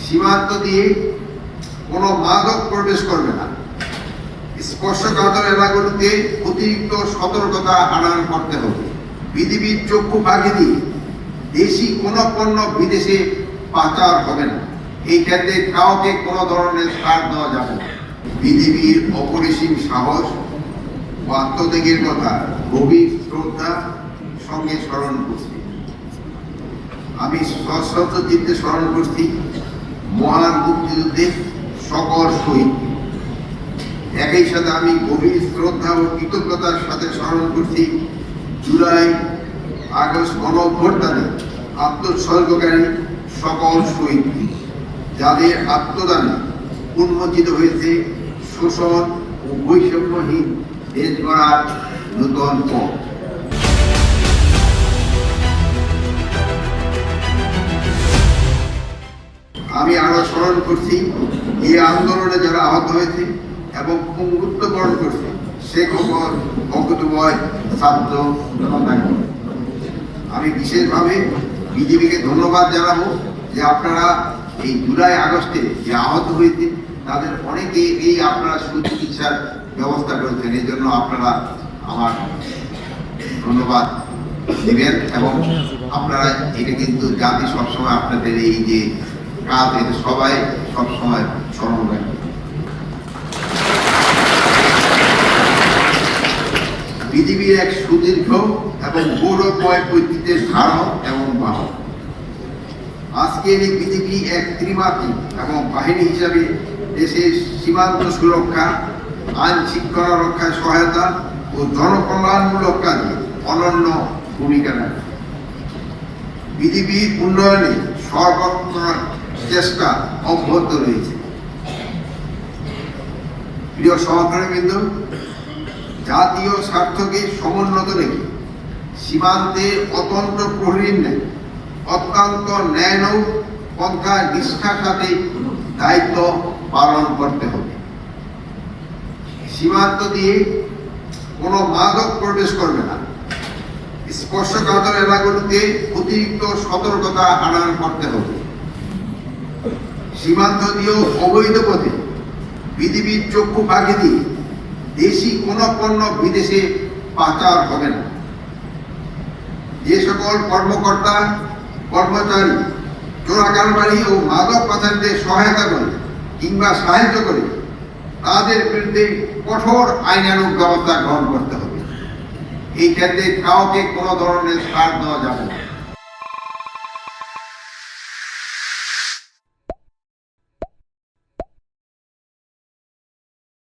সীমান্ত দিয়ে কোনো মাদক প্রবেশ করবে না। স্পর্শকাতর এলাকাগুলিতে অতিরিক্ত সতর্কতা আনয়ন করতে হবে। বিধিবির চক্ষু ফাঁকি দিয়ে দেশি কোনো পণ্য বিদেশে পাচার হবে না। এই ক্ষেত্রে কাউকে কোনো ধরনের ছাড় দেওয়া যাবে না। বিধিবির অপরিসীম সাহস ও আত্মত্যাগের কথা গভীর শ্রদ্ধা সঙ্গে স্মরণ করছি। আমি সশ্রদ্ধ চিত্তে স্মরণ করছি মহান মুক্তিযুদ্ধের সকল শহীদ। একই সাথে আমি গভীর শ্রদ্ধা ও কৃতজ্ঞতার সাথে স্মরণ করছি জুলাই আগস্ট গণঅভ্যুত্থানে আত্মোৎসর্গকারী সকল শহীদ, যাদের আত্মদানে উন্মোচিত হয়েছে শোষণ ও বৈষম্যহীন দেশ গড়ার নূতন পথ। আমি আরো স্মরণ করছি এই আন্দোলনে যারা আহত হয়েছে এবং পঙ্গুত্ব বরণ করছে সে খবর অকুতভয় ছাত্র জনতা। আমি বিশেষভাবে বিজেপিকে ধন্যবাদ জানাবো যে আপনারা এই জুলাই আগস্টে যে আহত হয়েছে তাদের অনেকে এই আপনারা সুচিকিৎসার ব্যবস্থা করেছেন। এই জন্য আপনারা আমার ধন্যবাদ দেবেন এবং আপনারা এটা কিন্তু জাতি সবসময় আপনাদের এই যে কাজ এটা সবাই সবসময় স্মরণ রাখবে। বিজেপির এক সুদীর্ঘ এবং গৌরবময় ঐতিহ্যের ধারক এবং বাহক। আজকের এই বিজেপি এক ত্রিমাত্রিক এবং বাহিনী হিসাবে দেশের সীমান্ত সুরক্ষা, আইন শৃঙ্খলা রক্ষায় সহায়তা ও জনকল্যাণমূলক কাজে অনন্য ভূমিকা রাখে। বিজেপির উন্নয়নে সর্বাত্মক চেষ্টা অব্যাহত রয়েছে। প্রিয় সহকর্মীবৃন্দ, জাতীয় স্বার্থকে সমুন্নত রেখে সীমান্তে অতন্ত্র প্রহরীর ন্যায় অত্যন্ত ন্যায়নৌ পন্থা নিষ্ঠার সাথে দায়িত্ব পালন করতে হবে। সীমান্ত দিয়ে কোনো মাদক প্রবেশ করবে না। স্পর্শকাতর এলাকাগুলিতে অতিরিক্ত সতর্কতা আনয়ন করতে হবে। সীমান্ত দিয়েও অবৈধ পথে বিধিবির চক্ষু ফাঁকি দিয়ে দেশি কোনো পণ্য বিদেশে পাচার হবে না। যে সকল কর্মকর্তা কর্মচারী চোরাকারবারি ও মাদক পাচারদের সহায়তা করে কিংবা সাহায্য করে তাদের বিরুদ্ধে কঠোর আইনানুগ ব্যবস্থা গ্রহণ করতে হবে। এই ক্ষেত্রে কাউকে কোনো ধরনের ছাড় দেওয়া যাবে না।